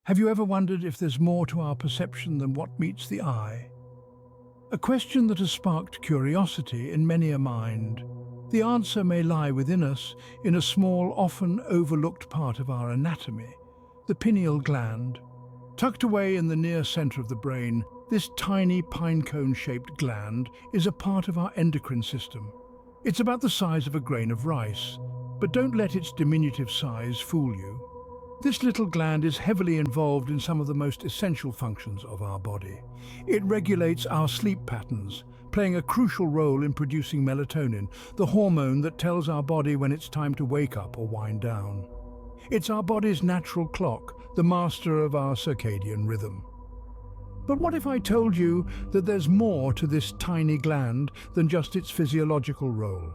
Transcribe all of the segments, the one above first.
Have you ever wondered if there's more to our perception than what meets the eye? A question that has sparked curiosity in many a mind. The answer may lie within us, in a small, often overlooked part of our anatomy, the pineal gland. Tucked away in the near center of the brain, this tiny pine-cone-shaped gland is a part of our endocrine system. It's about the size of a grain of rice, but don't let its diminutive size fool you. This little gland is heavily involved in some of the most essential functions of our body. It regulates our sleep patterns, playing a crucial role in producing melatonin, the hormone that tells our body when it's time to wake up or wind down. It's our body's natural clock, the master of our circadian rhythm. But what if I told you that there's more to this tiny gland than just its physiological role?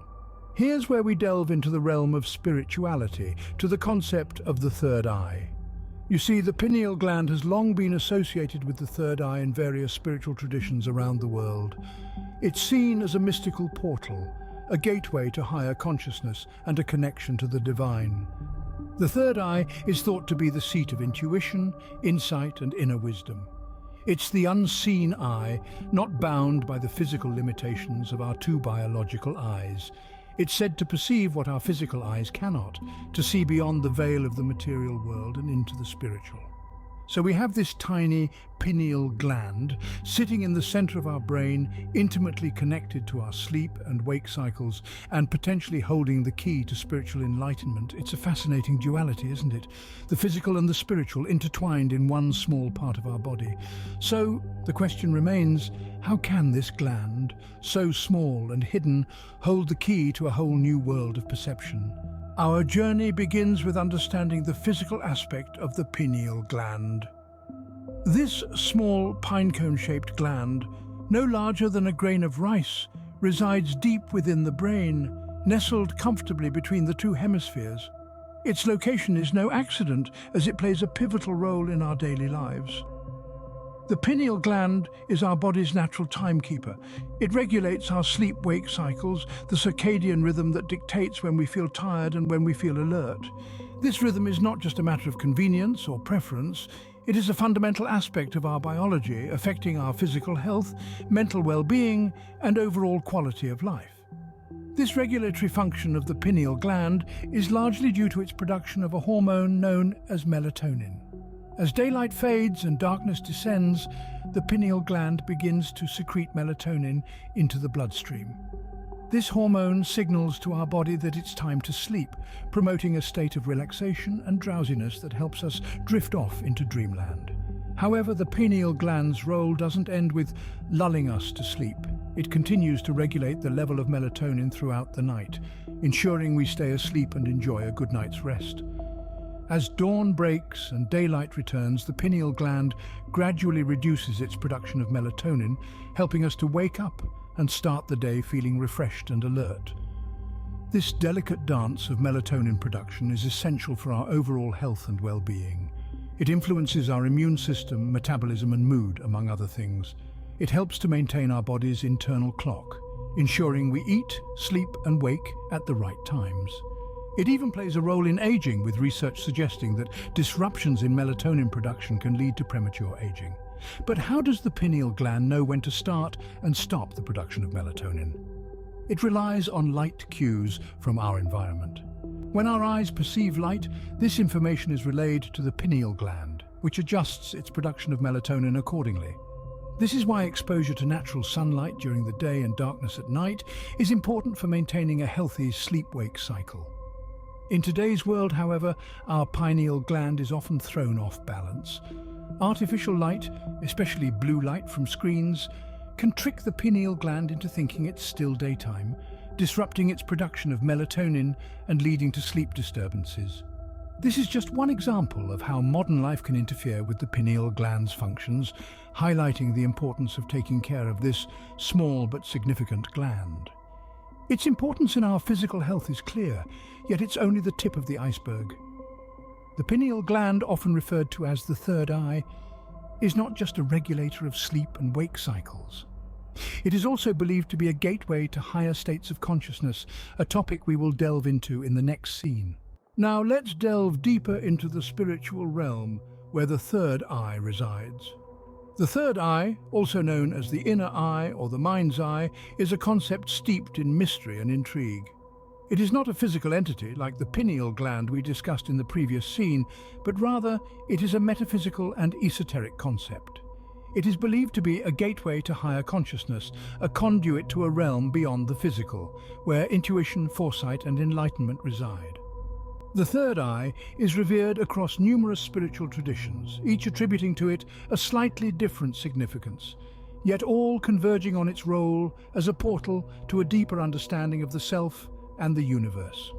Here's where we delve into the realm of spirituality, to the concept of the third eye. You see, the pineal gland has long been associated with the third eye in various spiritual traditions around the world. It's seen as a mystical portal, a gateway to higher consciousness and a connection to the divine. The third eye is thought to be the seat of intuition, insight, and inner wisdom. It's the unseen eye, not bound by the physical limitations of our two biological eyes. It's said to perceive what our physical eyes cannot, to see beyond the veil of the material world and into the spiritual. So we have this tiny pineal gland sitting in the center of our brain, intimately connected to our sleep and wake cycles, and potentially holding the key to spiritual enlightenment. It's a fascinating duality, isn't it? The physical and the spiritual intertwined in one small part of our body. So the question remains, how can this gland, so small and hidden, hold the key to a whole new world of perception? Our journey begins with understanding the physical aspect of the pineal gland. This small pinecone-shaped gland, no larger than a grain of rice, resides deep within the brain, nestled comfortably between the two hemispheres. Its location is no accident, as it plays a pivotal role in our daily lives. The pineal gland is our body's natural timekeeper. It regulates our sleep-wake cycles, the circadian rhythm that dictates when we feel tired and when we feel alert. This rhythm is not just a matter of convenience or preference. It is a fundamental aspect of our biology, affecting our physical health, mental well-being, and overall quality of life. This regulatory function of the pineal gland is largely due to its production of a hormone known as melatonin. As daylight fades and darkness descends, the pineal gland begins to secrete melatonin into the bloodstream. This hormone signals to our body that it's time to sleep, promoting a state of relaxation and drowsiness that helps us drift off into dreamland. However, the pineal gland's role doesn't end with lulling us to sleep. It continues to regulate the level of melatonin throughout the night, ensuring we stay asleep and enjoy a good night's rest. As dawn breaks and daylight returns, the pineal gland gradually reduces its production of melatonin, helping us to wake up and start the day feeling refreshed and alert. This delicate dance of melatonin production is essential for our overall health and well-being. It influences our immune system, metabolism, and mood, among other things. It helps to maintain our body's internal clock, ensuring we eat, sleep, and wake at the right times. It even plays a role in aging, with research suggesting that disruptions in melatonin production can lead to premature aging. But how does the pineal gland know when to start and stop the production of melatonin? It relies on light cues from our environment. When our eyes perceive light, this information is relayed to the pineal gland, which adjusts its production of melatonin accordingly. This is why exposure to natural sunlight during the day and darkness at night is important for maintaining a healthy sleep-wake cycle. In today's world, however, our pineal gland is often thrown off balance. Artificial light, especially blue light from screens, can trick the pineal gland into thinking it's still daytime, disrupting its production of melatonin and leading to sleep disturbances. This is just one example of how modern life can interfere with the pineal gland's functions, highlighting the importance of taking care of this small but significant gland. Its importance in our physical health is clear, yet it's only the tip of the iceberg. The pineal gland, often referred to as the third eye, is not just a regulator of sleep and wake cycles. It is also believed to be a gateway to higher states of consciousness, a topic we will delve into in the next scene. Now let's delve deeper into the spiritual realm, where the third eye resides. The third eye, also known as the inner eye or the mind's eye, is a concept steeped in mystery and intrigue. It is not a physical entity like the pineal gland we discussed in the previous scene, but rather it is a metaphysical and esoteric concept. It is believed to be a gateway to higher consciousness, a conduit to a realm beyond the physical, where intuition, foresight, and enlightenment reside. The third eye is revered across numerous spiritual traditions, each attributing to it a slightly different significance, yet all converging on its role as a portal to a deeper understanding of the self and the universe.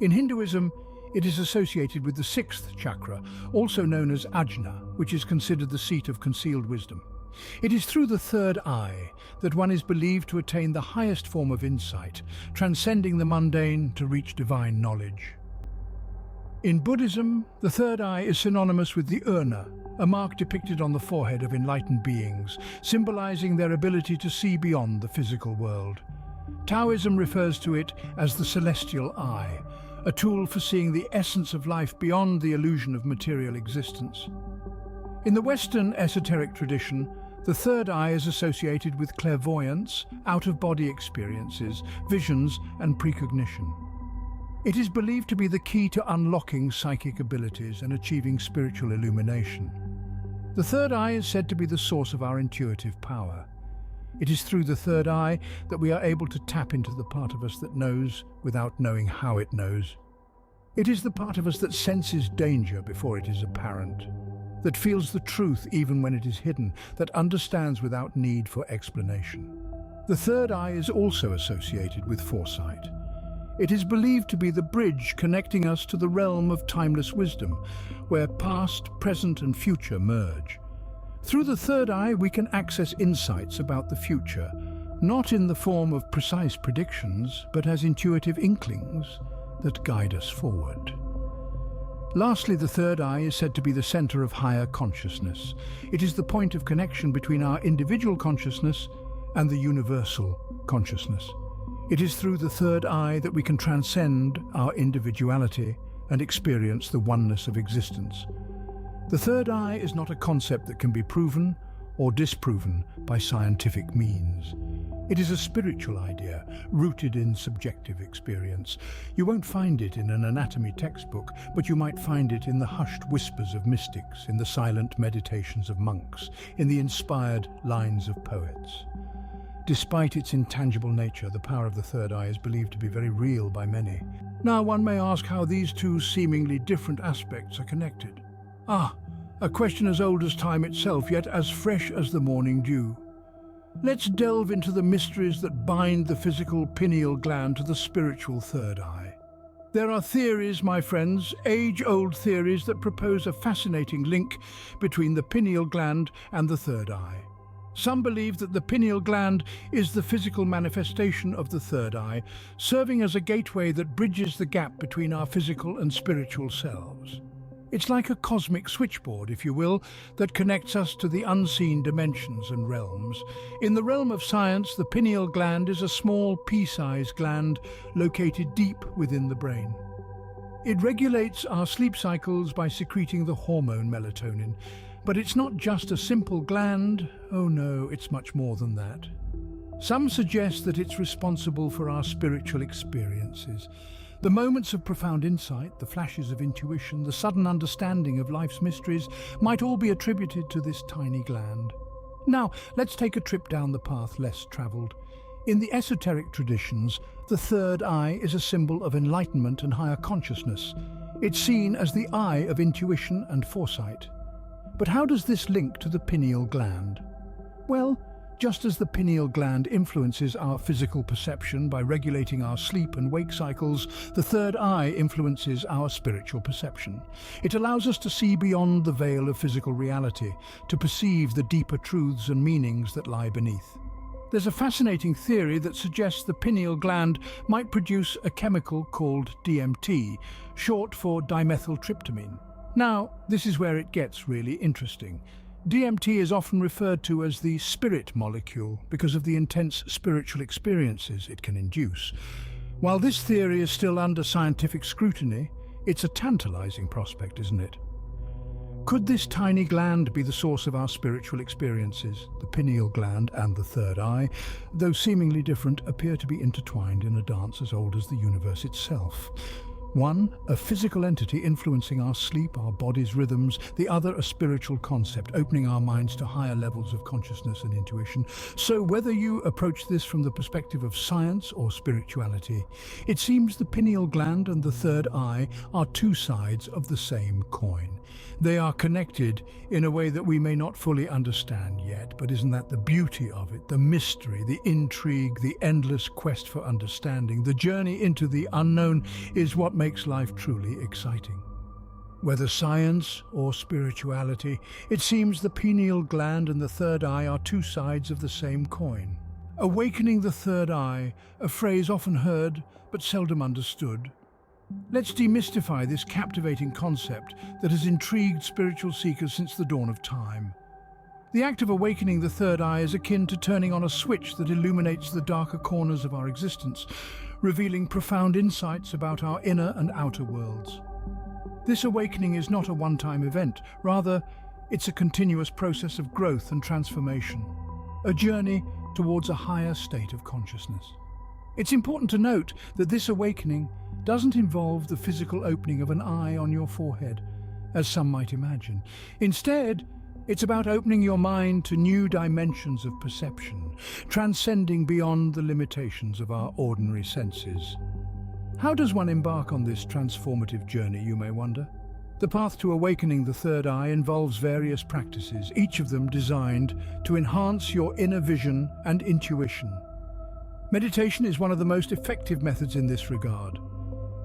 In Hinduism, it is associated with the sixth chakra, also known as Ajna, which is considered the seat of concealed wisdom. It is through the third eye that one is believed to attain the highest form of insight, transcending the mundane to reach divine knowledge. In Buddhism, the third eye is synonymous with the urna, a mark depicted on the forehead of enlightened beings, symbolizing their ability to see beyond the physical world. Taoism refers to it as the celestial eye, a tool for seeing the essence of life beyond the illusion of material existence. In the Western esoteric tradition, the third eye is associated with clairvoyance, out-of-body experiences, visions, and precognition. It is believed to be the key to unlocking psychic abilities and achieving spiritual illumination. The third eye is said to be the source of our intuitive power. It is through the third eye that we are able to tap into the part of us that knows without knowing how it knows. It is the part of us that senses danger before it is apparent, that feels the truth even when it is hidden, that understands without need for explanation. The third eye is also associated with foresight. It is believed to be the bridge connecting us to the realm of timeless wisdom, where past, present, and future merge. Through the third eye, we can access insights about the future, not in the form of precise predictions, but as intuitive inklings that guide us forward. Lastly, the third eye is said to be the center of higher consciousness. It is the point of connection between our individual consciousness and the universal consciousness. It is through the third eye that we can transcend our individuality and experience the oneness of existence. The third eye is not a concept that can be proven or disproven by scientific means. It is a spiritual idea, rooted in subjective experience. You won't find it in an anatomy textbook, but you might find it in the hushed whispers of mystics, in the silent meditations of monks, in the inspired lines of poets. Despite its intangible nature, the power of the third eye is believed to be very real by many. Now, one may ask how these two seemingly different aspects are connected. A question as old as time itself, yet as fresh as the morning dew. Let's delve into the mysteries that bind the physical pineal gland to the spiritual third eye. There are theories, my friends, age-old theories that propose a fascinating link between the pineal gland and the third eye. Some believe that the pineal gland is the physical manifestation of the third eye, serving as a gateway that bridges the gap between our physical and spiritual selves. It's like a cosmic switchboard, if you will, that connects us to the unseen dimensions and realms. In the realm of science, the pineal gland is a small pea-sized gland located deep within the brain. It regulates our sleep cycles by secreting the hormone melatonin. But it's not just a simple gland. Oh no, it's much more than that. Some suggest that it's responsible for our spiritual experiences. The moments of profound insight, the flashes of intuition, the sudden understanding of life's mysteries might all be attributed to this tiny gland. Now, let's take a trip down the path less traveled. In the esoteric traditions, the third eye is a symbol of enlightenment and higher consciousness. It's seen as the eye of intuition and foresight. But how does this link to the pineal gland? Well, just as the pineal gland influences our physical perception by regulating our sleep and wake cycles, the third eye influences our spiritual perception. It allows us to see beyond the veil of physical reality, to perceive the deeper truths and meanings that lie beneath. There's a fascinating theory that suggests the pineal gland might produce a chemical called DMT, short for dimethyltryptamine. Now, this is where it gets really interesting. DMT is often referred to as the spirit molecule because of the intense spiritual experiences it can induce. While this theory is still under scientific scrutiny, it's a tantalizing prospect, isn't it? Could this tiny gland be the source of our spiritual experiences? The pineal gland and the third eye, though seemingly different, appear to be intertwined in a dance as old as the universe itself. One, a physical entity influencing our sleep, our body's rhythms. The other, a spiritual concept, opening our minds to higher levels of consciousness and intuition. So whether you approach this from the perspective of science or spirituality, it seems the pineal gland and the third eye are two sides of the same coin. They are connected in a way that we may not fully understand yet, but isn't that the beauty of it? The mystery, the intrigue, the endless quest for understanding, the journey into the unknown is what makes life truly exciting. Whether science or spirituality, it seems the pineal gland and the third eye are two sides of the same coin. Awakening the third eye, a phrase often heard but seldom understood. Let's demystify this captivating concept that has intrigued spiritual seekers since the dawn of time. The act of awakening the third eye is akin to turning on a switch that illuminates the darker corners of our existence, revealing profound insights about our inner and outer worlds. This awakening is not a one-time event, rather, it's a continuous process of growth and transformation, a journey towards a higher state of consciousness. It's important to note that this awakening doesn't involve the physical opening of an eye on your forehead, as some might imagine. Instead, it's about opening your mind to new dimensions of perception, transcending beyond the limitations of our ordinary senses. How does one embark on this transformative journey, you may wonder? The path to awakening the third eye involves various practices, each of them designed to enhance your inner vision and intuition. Meditation is one of the most effective methods in this regard.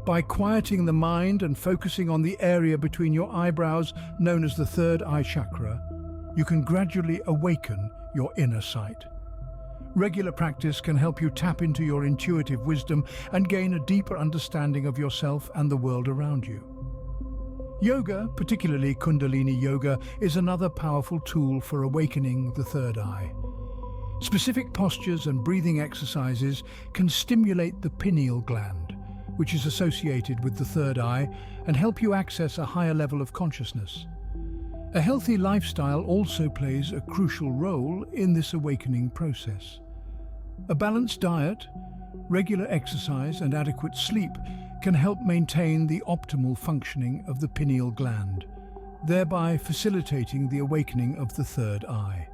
By quieting the mind and focusing on the area between your eyebrows, known as the third eye chakra, you can gradually awaken your inner sight. Regular practice can help you tap into your intuitive wisdom and gain a deeper understanding of yourself and the world around you. Yoga, particularly Kundalini Yoga, is another powerful tool for awakening the third eye. Specific postures and breathing exercises can stimulate the pineal gland, which is associated with the third eye, and help you access a higher level of consciousness. A healthy lifestyle also plays a crucial role in this awakening process. A balanced diet, regular exercise, and adequate sleep can help maintain the optimal functioning of the pineal gland, thereby facilitating the awakening of the third eye.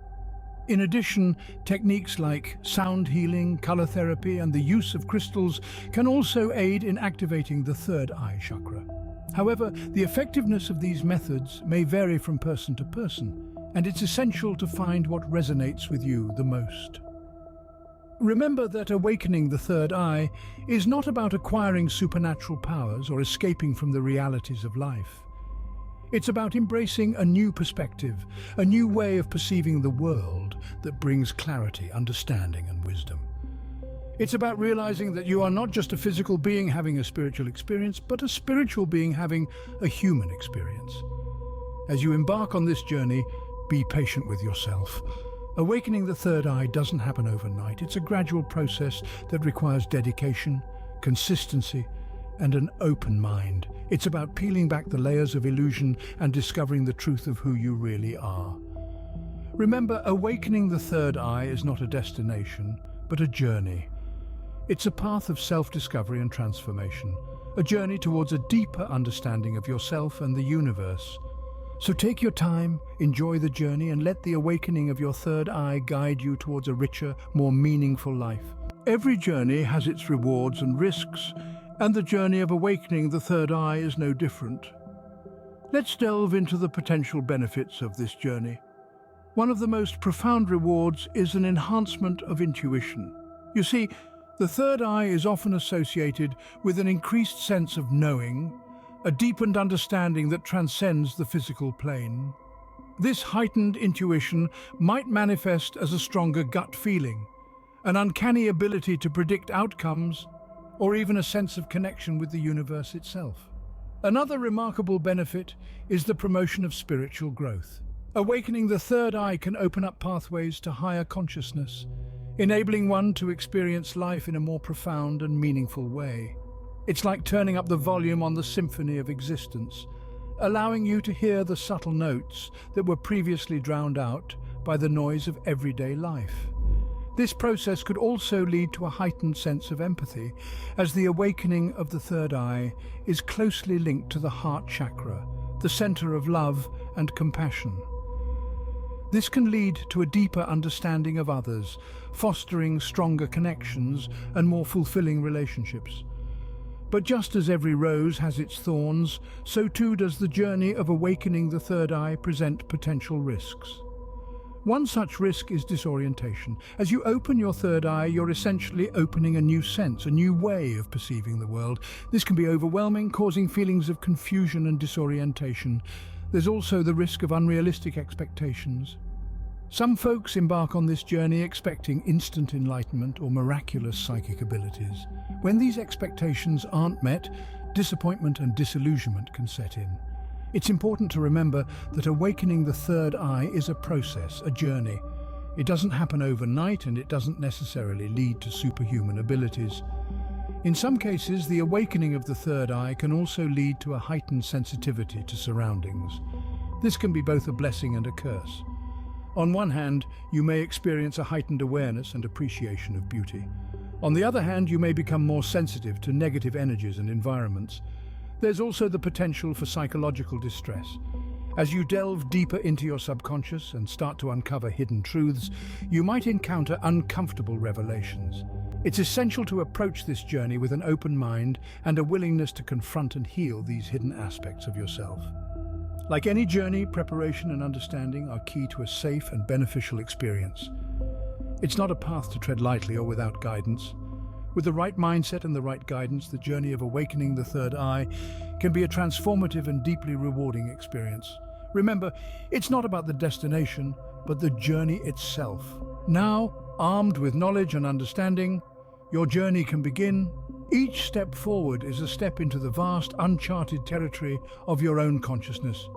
In addition, techniques like sound healing, color therapy, and the use of crystals can also aid in activating the third eye chakra. However, the effectiveness of these methods may vary from person to person, and it's essential to find what resonates with you the most. Remember that awakening the third eye is not about acquiring supernatural powers or escaping from the realities of life. It's about embracing a new perspective, a new way of perceiving the world that brings clarity, understanding, and wisdom. It's about realizing that you are not just a physical being having a spiritual experience, but a spiritual being having a human experience. As you embark on this journey, be patient with yourself. Awakening the third eye doesn't happen overnight. It's a gradual process that requires dedication, consistency, and an open mind. It's about peeling back the layers of illusion and discovering the truth of who you really are. Remember, awakening the third eye is not a destination, but a journey. It's a path of self-discovery and transformation, a journey towards a deeper understanding of yourself and the universe. So take your time, enjoy the journey, and let the awakening of your third eye guide you towards a richer, more meaningful life. Every journey has its rewards and risks, and the journey of awakening the third eye is no different. Let's delve into the potential benefits of this journey. One of the most profound rewards is an enhancement of intuition. You see, the third eye is often associated with an increased sense of knowing, a deepened understanding that transcends the physical plane. This heightened intuition might manifest as a stronger gut feeling, an uncanny ability to predict outcomes, or even a sense of connection with the universe itself. Another remarkable benefit is the promotion of spiritual growth. Awakening the third eye can open up pathways to higher consciousness, enabling one to experience life in a more profound and meaningful way. It's like turning up the volume on the symphony of existence, allowing you to hear the subtle notes that were previously drowned out by the noise of everyday life. This process could also lead to a heightened sense of empathy, as the awakening of the third eye is closely linked to the heart chakra, the center of love and compassion. This can lead to a deeper understanding of others, fostering stronger connections and more fulfilling relationships. But just as every rose has its thorns, so too does the journey of awakening the third eye present potential risks. One such risk is disorientation. As you open your third eye, you're essentially opening a new sense, a new way of perceiving the world. This can be overwhelming, causing feelings of confusion and disorientation. There's also the risk of unrealistic expectations. Some folks embark on this journey expecting instant enlightenment or miraculous psychic abilities. When these expectations aren't met, disappointment and disillusionment can set in. It's important to remember that awakening the third eye is a process, a journey. It doesn't happen overnight, and it doesn't necessarily lead to superhuman abilities. In some cases, the awakening of the third eye can also lead to a heightened sensitivity to surroundings. This can be both a blessing and a curse. On one hand, you may experience a heightened awareness and appreciation of beauty. On the other hand, you may become more sensitive to negative energies and environments. There's also the potential for psychological distress. As you delve deeper into your subconscious and start to uncover hidden truths, you might encounter uncomfortable revelations. It's essential to approach this journey with an open mind and a willingness to confront and heal these hidden aspects of yourself. Like any journey, preparation and understanding are key to a safe and beneficial experience. It's not a path to tread lightly or without guidance. With the right mindset and the right guidance, the journey of awakening the third eye can be a transformative and deeply rewarding experience. Remember, it's not about the destination, but the journey itself. Now, armed with knowledge and understanding, your journey can begin. Each step forward is a step into the vast, uncharted territory of your own consciousness.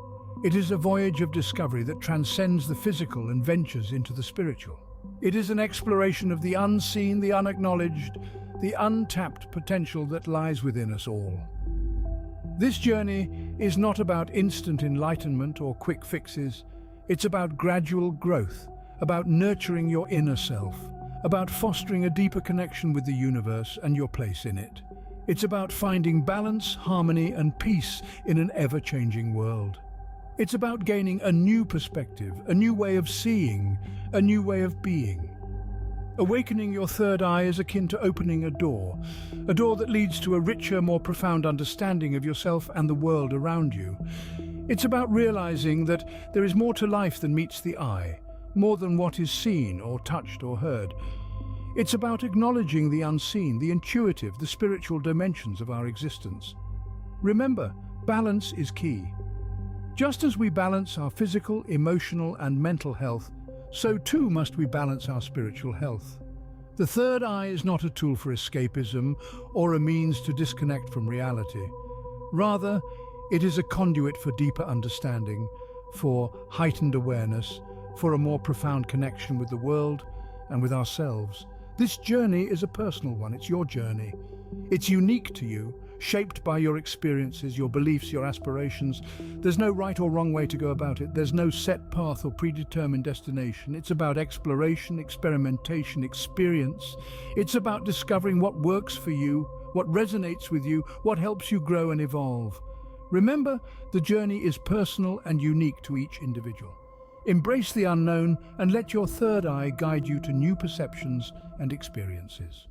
It is a voyage of discovery that transcends the physical and ventures into the spiritual. It is an exploration of the unseen, the unacknowledged, the untapped potential that lies within us all. This journey is not about instant enlightenment or quick fixes. It's about gradual growth, about nurturing your inner self, about fostering a deeper connection with the universe and your place in it. It's about finding balance, harmony, and peace in an ever-changing world. It's about gaining a new perspective, a new way of seeing, a new way of being. Awakening your third eye is akin to opening a door that leads to a richer, more profound understanding of yourself and the world around you. It's about realizing that there is more to life than meets the eye, more than what is seen or touched or heard. It's about acknowledging the unseen, the intuitive, the spiritual dimensions of our existence. Remember, balance is key. Just as we balance our physical, emotional, and mental health, so too must we balance our spiritual health. The third eye is not a tool for escapism or a means to disconnect from reality. Rather, it is a conduit for deeper understanding, for heightened awareness, for a more profound connection with the world and with ourselves. This journey is a personal one. It's your journey. It's unique to you, shaped by your experiences, your beliefs, your aspirations. There's no right or wrong way to go about it. There's no set path or predetermined destination. It's about exploration, experimentation, experience. It's about discovering what works for you, what resonates with you, what helps you grow and evolve. Remember, the journey is personal and unique to each individual. Embrace the unknown and let your third eye guide you to new perceptions and experiences.